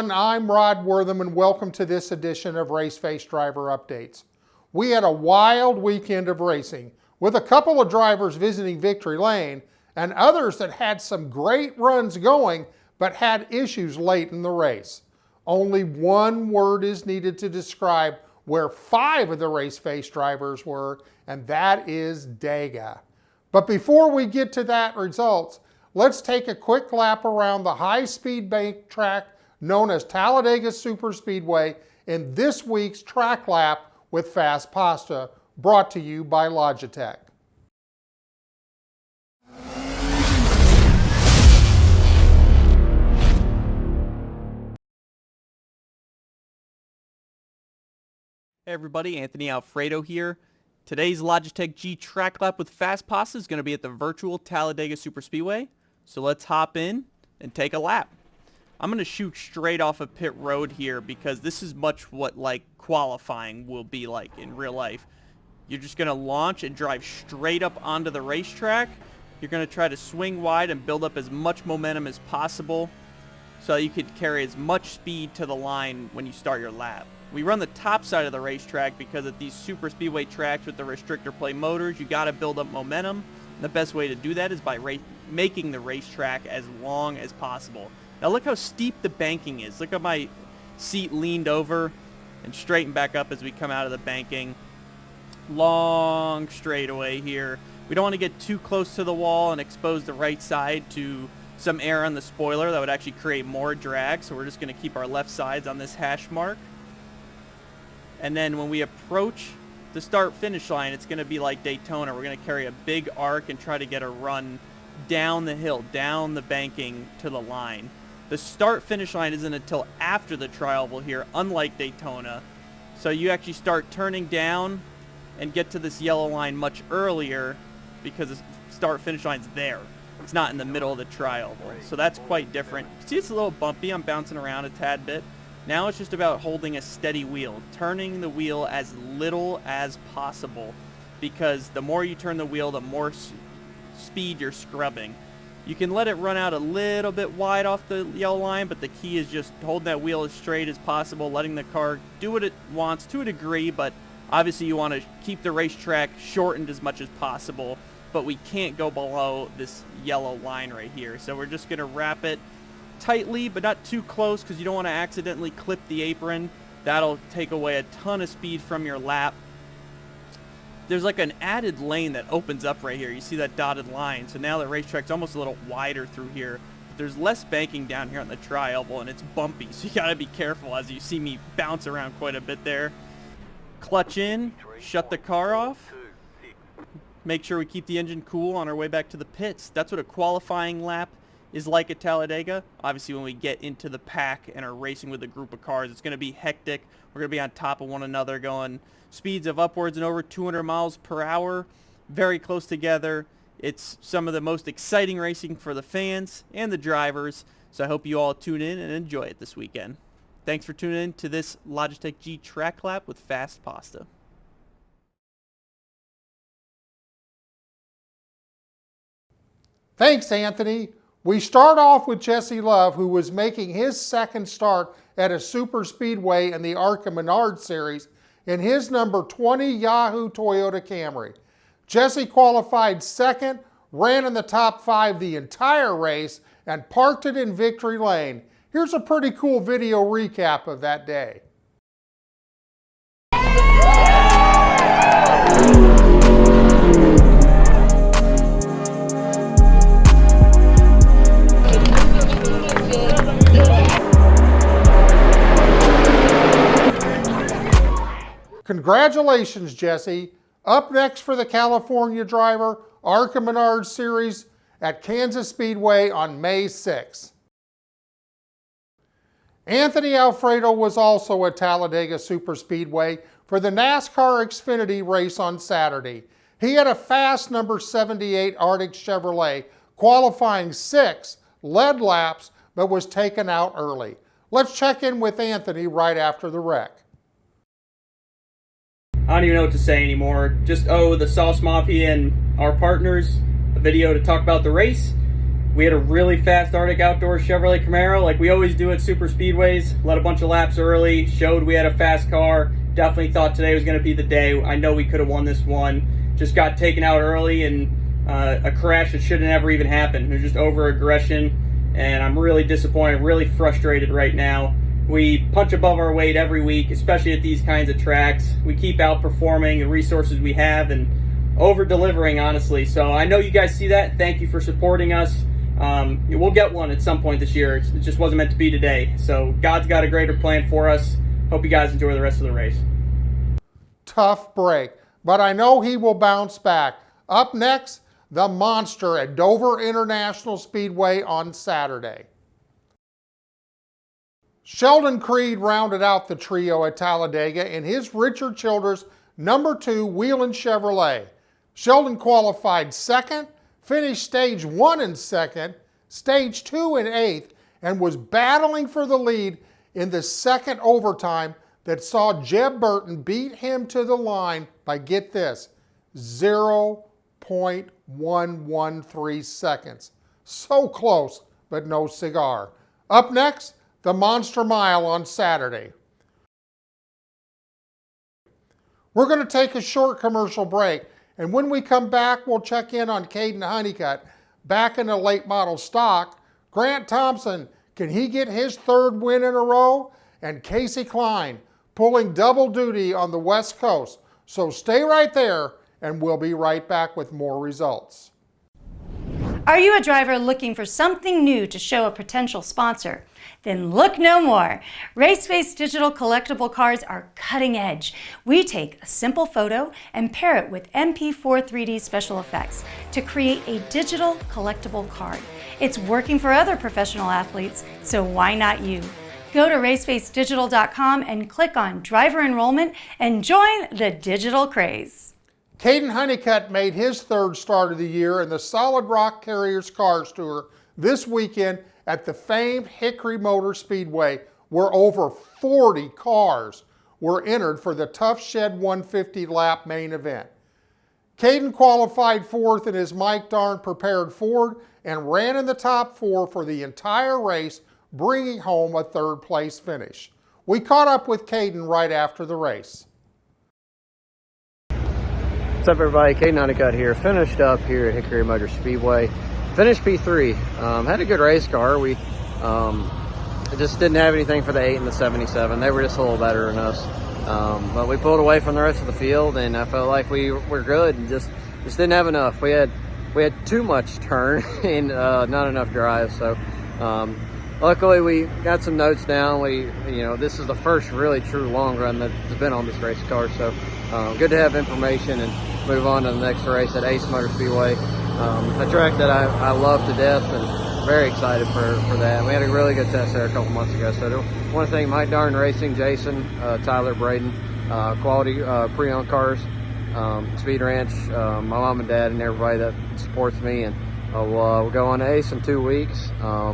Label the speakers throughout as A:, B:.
A: everyone, I'm Rod Wortham and welcome to this edition of Raceface Driver Updates. We had a wild weekend of racing with a couple of drivers visiting Victory Lane and others that had some great runs going but had issues late in the race. Only one word is needed to describe where 5 of the Raceface drivers were, and that is Dega. But before we get to that results, let's take a quick lap around the high-speed bank track known as Talladega Superspeedway in this week's track lap with Fast Pasta, brought to you by Logitech.
B: Hey everybody, Anthony Alfredo here. Today's Logitech G track lap with Fast Pasta is going to be at the virtual Talladega Superspeedway. So let's hop in and take a lap. I'm going to shoot straight off of pit road here because this is much what like qualifying will be like in real life. You're just going to launch and drive straight up onto the racetrack. You're going to try to swing wide and build up as much momentum as possible so you could carry as much speed to the line when you start your lap. We run the top side of the racetrack because at these super speedway tracks with the restrictor plate motors, you got to build up momentum. And the best way to do that is by making the racetrack as long as possible. Now look how steep the banking is. Look how my seat leaned over and straightened back up as we come out of the banking. Long straightaway here. We don't want to get too close to the wall and expose the right side to some air on the spoiler that would actually create more drag. So we're just going to keep our left sides on this hash mark. And then when we approach the start-finish line, it's going to be like Daytona. We're going to carry a big arc and try to get a run down the hill, down the banking to the line. The start-finish line isn't until after the tri-oval here, unlike Daytona. So you actually start turning down and get to this yellow line much earlier because the start-finish line's there. It's not in the middle of the tri-oval. So that's quite different. See, it's a little bumpy. I'm bouncing around a tad bit. Now it's just about holding a steady wheel, turning the wheel as little as possible, because the more you turn the wheel, the more speed you're scrubbing. You can let it run out a little bit wide off the yellow line, but the key is just holding that wheel as straight as possible, letting the car do what it wants to a degree, but obviously you want to keep the racetrack shortened as much as possible, but we can't go below this yellow line right here. So we're just going to wrap it tightly, but not too close because you don't want to accidentally clip the apron. That'll take away a ton of speed from your lap. There's like an added lane that opens up right here. You see that dotted line. So now the racetrack's almost a little wider through here. There's less banking down here on the tri-oval and it's bumpy, so you gotta be careful as you see me bounce around quite a bit there. Clutch in, shut the car off. Make sure we keep the engine cool on our way back to the pits. That's what a qualifying lap is like at Talladega. Obviously when we get into the pack and are racing with a group of cars, it's going to be hectic. We're going to be on top of one another going speeds of upwards and over 200 miles per hour, very close together. It's some of the most exciting racing for the fans and the drivers, so I hope you all tune in and enjoy it this weekend. Thanks for tuning in to this Logitech G track lap with Fast Pasta.
A: Thanks, Anthony. We start off with Jesse Love, who was making his second start at a super speedway in the ARCA Menard Series in his number 20 Yahoo Toyota Camry. Jesse qualified second, ran in the top 5 the entire race, and parked it in Victory Lane. Here's a pretty cool video recap of that day. Congratulations, Jesse. Up next for the California driver, ARCA Menard Series at Kansas Speedway on May 6th. Anthony Alfredo was also at Talladega Superspeedway for the NASCAR Xfinity race on Saturday. He had a fast number 78 Arctic Chevrolet, qualifying 6, led laps, but was taken out early. Let's check in with Anthony right after the wreck.
B: I don't even know what to say anymore. Just owe the Sauce Mafia and our partners a video to talk about the race.
C: We had a really fast Arctic Outdoors Chevrolet Camaro, like we always do at super speedways. Led a bunch of laps early, showed we had a fast car. Definitely thought today was going to be the day. I know we could have won this one. Just got taken out early and a crash that should have never even happened. It was just over aggression, and I'm really disappointed, really frustrated right now. We punch above our weight every week, especially at these kinds of tracks. We keep outperforming the resources we have and over-delivering, honestly. So I know you guys see that. Thank you for supporting us. We'll get one at some point this year. It just wasn't meant to be today. So God's got a greater plan for us. Hope you guys enjoy the rest of the race.
A: Tough break, but I know he will bounce back. Up next, the monster at Dover International Speedway on Saturday. Sheldon Creed rounded out the trio at Talladega in his Richard Childress #2 Whelen Chevrolet. Sheldon qualified second, finished stage 1 in second, stage 2 in 8th, and was battling for the lead in the second overtime that saw Jeb Burton beat him to the line by, get this, 0.113 seconds. So close, but no cigar. Up next, the Monster Mile on Saturday. We're going to take a short commercial break, and when we come back, we'll check in on Caden Honeycutt back in the late model stock. Grant Thompson, can he get his third win in a row? And Casey Klein pulling double duty on the West Coast. So stay right there, and we'll be right back with more results.
D: Are you a driver looking for something new to show a potential sponsor? Then look no more. Raceface digital collectible cards are cutting edge. We take a simple photo and pair it with MP4 3D special effects to create a digital collectible card. It's working for other professional athletes, so why not you? Go to racefacedigital.com and click on driver enrollment and join the digital craze.
A: Caden Honeycutt made his third start of the year in the Solid Rock Carriers Cars Tour this weekend at the famed Hickory Motor Speedway, where over 40 cars were entered for the Tough Shed 150 lap main event. Caden qualified fourth in his Mike Darn prepared Ford and ran in the top 4 for the entire race, bringing home a third place finish. We caught up with Caden right after the race.
E: What's up, everybody? Caden Honeycutt here. Finished up here at Hickory Motor Speedway. Finished P3. Had a good race car. We just didn't have anything for the 8 and the 77. They were just a little better than us. But we pulled away from the rest of the field, and I felt like we were good and just didn't have enough. We had too much turn and not enough drive. So luckily we got some notes down. This is the first really true long run that's been on this race car. So good to have information and move on to the next race at Ace Motor Speedway. A track that I love to death and very excited for that. We had a really good test there a couple months ago. So I want to thank Mike Darn Racing, Jason, Tyler, Braden, Quality Pre-Owned Cars, Speed Ranch, my mom and dad, and everybody that supports me. And we'll go on to Ace in 2 weeks. I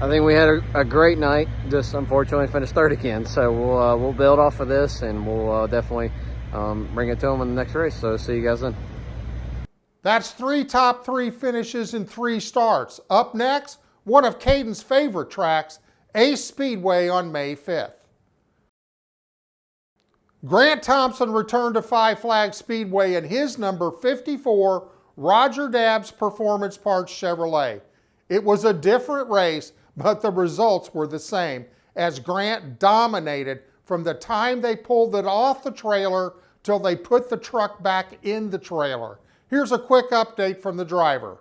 E: think we had a great night. Just unfortunately finished third again. So we'll build off of this, and we'll definitely bring it to them in the next race. So see you guys then.
A: That's 3 top 3 finishes in 3 starts. Up next, one of Caden's favorite tracks, Ace Speedway on May 5th. Grant Thompson returned to Five Flags Speedway in his number 54 Roger Dabbs Performance Parts Chevrolet. It was a different race, but the results were the same, as Grant dominated from the time they pulled it off the trailer till they put the truck back in the trailer. Here's a quick update from the driver.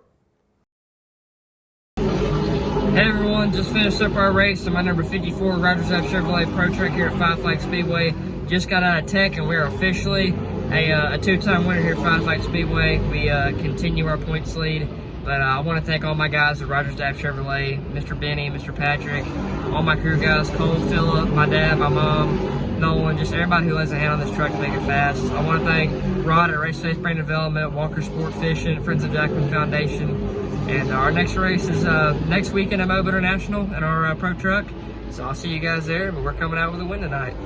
F: Hey everyone, just finished up our race in my number 54 Rogers Dabbs Chevrolet Pro Truck here at Five Flags Speedway. Just got out of tech and we're officially a 2-time winner here at Five Flags Speedway. We continue our points lead, but I want to thank all my guys at Rogers Dabbs Chevrolet, Mr. Benny, Mr. Patrick, all my crew guys, Cole, Phillip, my dad, my mom, Nolan, just everybody who lays a hand on this truck to make it fast. I want to thank Rod at Raceface Brand Development, Walker Sport Fishing, Friends of Jackman Foundation. And our next race is next weekend at Moab International in our Pro Truck. So I'll see you guys there, but we're coming out with a win tonight.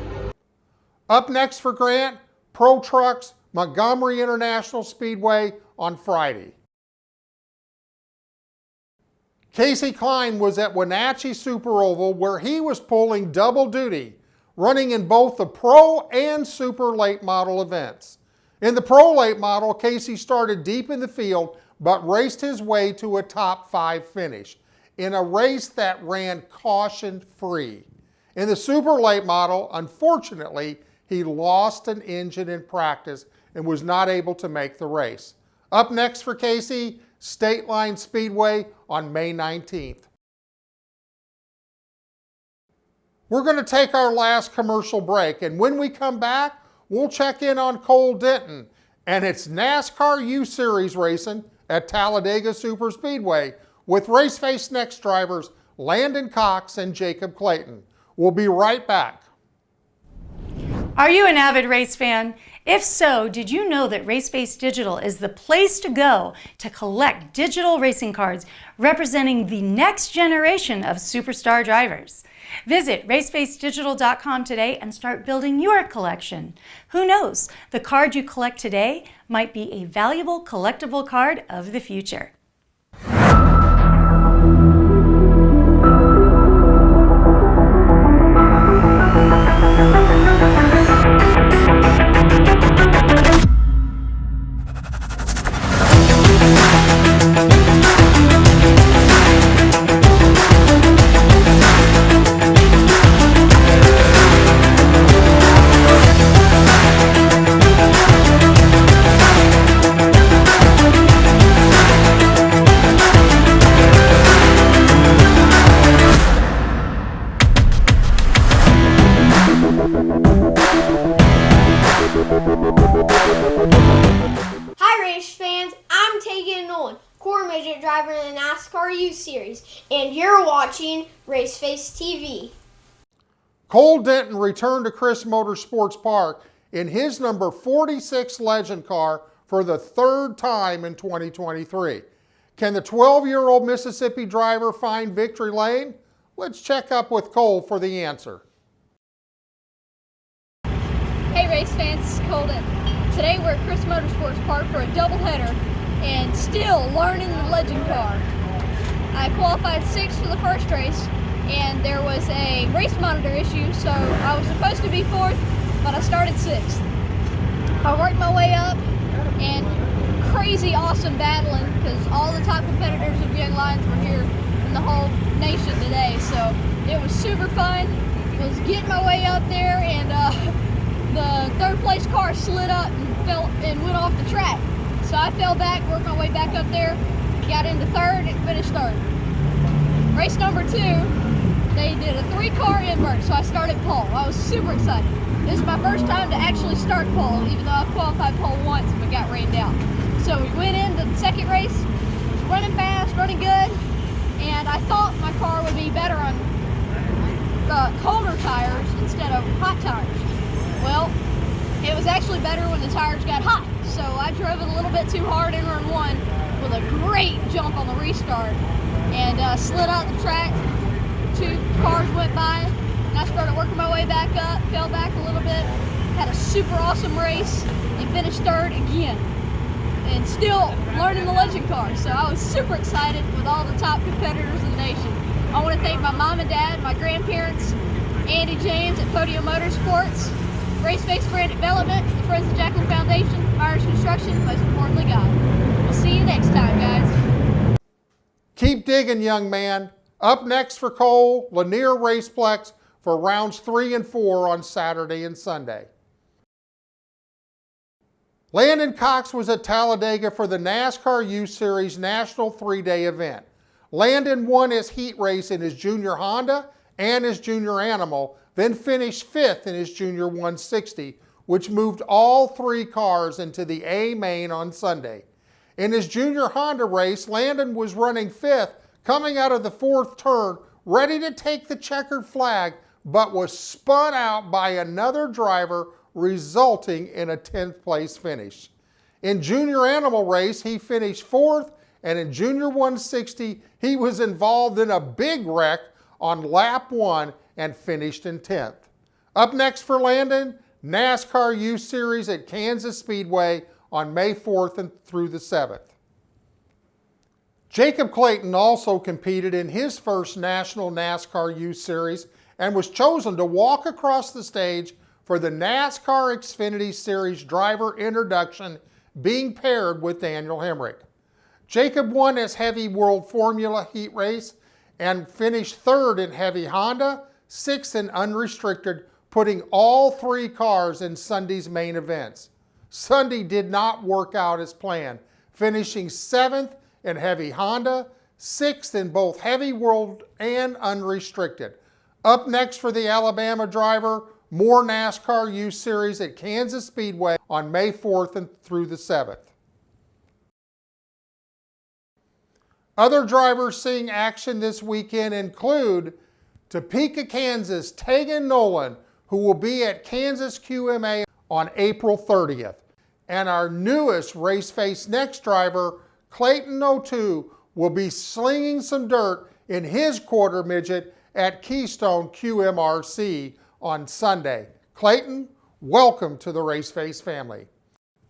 A: Up next for Grant, Pro Trucks, Montgomery International Speedway on Friday. Casey Klein was at Wenatchee Super Oval where he was pulling double duty, running in both the Pro and Super Late Model events. In the Pro Late Model, Casey started deep in the field but raced his way to a top 5 finish in a race that ran caution-free. In the Super Late Model, unfortunately, he lost an engine in practice and was not able to make the race. Up next for Casey, State Line Speedway on May 19th. We're going to take our last commercial break, and when we come back, we'll check in on Cole Denton and it's NASCAR U-Series racing at Talladega Superspeedway with Raceface Next drivers Landon Cox and Jacob Clayton. We'll be right back.
D: Are you an avid race fan? If so, did you know that Raceface Digital is the place to go to collect digital racing cards representing the next generation of superstar drivers? Visit racefacedigital.com today and start building your collection. Who knows, the card you collect today might be a valuable collectible card of the future.
G: Hi race fans, I'm Tegan Nolan, core midget driver in the NASCAR U-Series, and you're watching Raceface TV.
A: Cole Denton returned to Chris Motorsports Park in his number 46 Legend car for the third time in 2023. Can the 12-year-old Mississippi driver find victory lane? Let's check up with Cole for the answer.
H: Hey race fans, this is Cole Denton. Today we're at Chris Motorsports Park for a doubleheader and still learning the Legend car. I qualified 6th for the first race and there was a race monitor issue, so I was supposed to be 4th, but I started 6th. I worked my way up and crazy awesome battling because all the top competitors of Young Lions were here in the whole nation today, so it was super fun. I was getting my way up there and the third place car slid up and went off the track. So I fell back, worked my way back up there, got into 3rd and finished 3rd. Race number 2, they did a 3-car invert, so I started pole. I was super excited. This is my first time to actually start pole, even though I've qualified pole once but got rained out. So we went into the second race, was running fast, running good, and I thought my car would be better on colder tires instead of hot tires. Well, it was actually better when the tires got hot. So I drove it a little bit too hard in run 1 with a great jump on the restart and slid out the track. 2 cars went by and I started working my way back up, fell back a little bit, had a super awesome race and finished 3rd again. And still learning the Legend car. So I was super excited with all the top competitors in the nation. I want to thank my mom and dad, my grandparents, Andy James at Podium Motorsports, Raceface Brand Development, the Friends of Jacqueline Foundation, Myers Construction, most importantly God. We'll see you next time, guys.
A: Keep digging, young man. Up next for Cole, Lanier Raceplex for rounds 3 and 4 on Saturday and Sunday. Landon Cox was at Talladega for the NASCAR U-Series National 3-Day event. Landon won his heat race in his junior Honda and his junior Animal, then finished 5th in his junior 160, which moved all 3 cars into the A main on Sunday. In his junior Honda race, Landon was running 5th, coming out of the 4th turn, ready to take the checkered flag, but was spun out by another driver, resulting in a 10th place finish. In junior Animal race, he finished 4th, and in junior 160, he was involved in a big wreck on lap 1 and finished in 10th. Up next for Landon, NASCAR U-Series at Kansas Speedway on May 4th and through the 7th. Jacob Clayton also competed in his first National NASCAR Youth Series and was chosen to walk across the stage for the NASCAR Xfinity Series driver introduction, being paired with Daniel Hemrick. Jacob won his Heavy World Formula Heat Race and finished third in Heavy Honda, sixth in Unrestricted, putting all three cars in Sunday's main events. Sunday did not work out as planned, finishing seventh in Heavy Honda, sixth in both Heavy World and Unrestricted. Up next for the Alabama driver, more NASCAR Youth Series at Kansas Speedway on May 4th and through the 7th. Other drivers seeing action this weekend include Topeka, Kansas, Tegan Nolan, who will be at Kansas QMA on April 30th. And our newest Raceface Next driver, Clayton O'Toole, will be slinging some dirt in his quarter midget at Keystone QMRC on Sunday. Clayton, welcome to the Raceface family.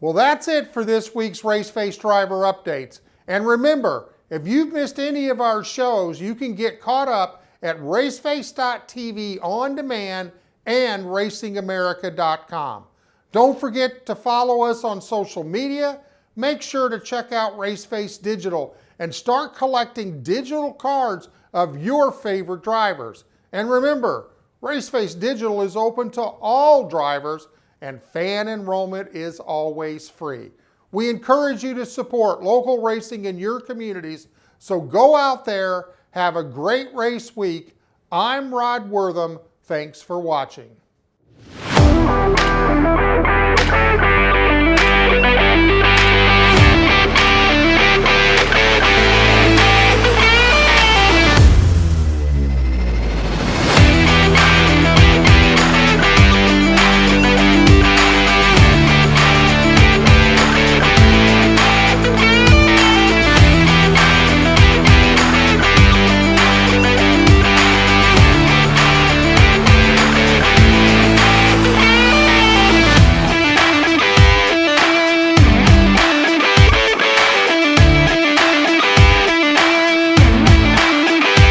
A: Well, that's it for this week's Raceface driver updates. And remember, if you've missed any of our shows, you can get caught up at raceface.tv on demand and racingamerica.com. Don't forget to follow us on social media. Make sure to check out Raceface Digital and start collecting digital cards of your favorite drivers. And remember, Raceface Digital is open to all drivers and fan enrollment is always free. We encourage you to support local racing in your communities, so go out there, have a great race week. I'm Rod Wortham. Thanks for watching.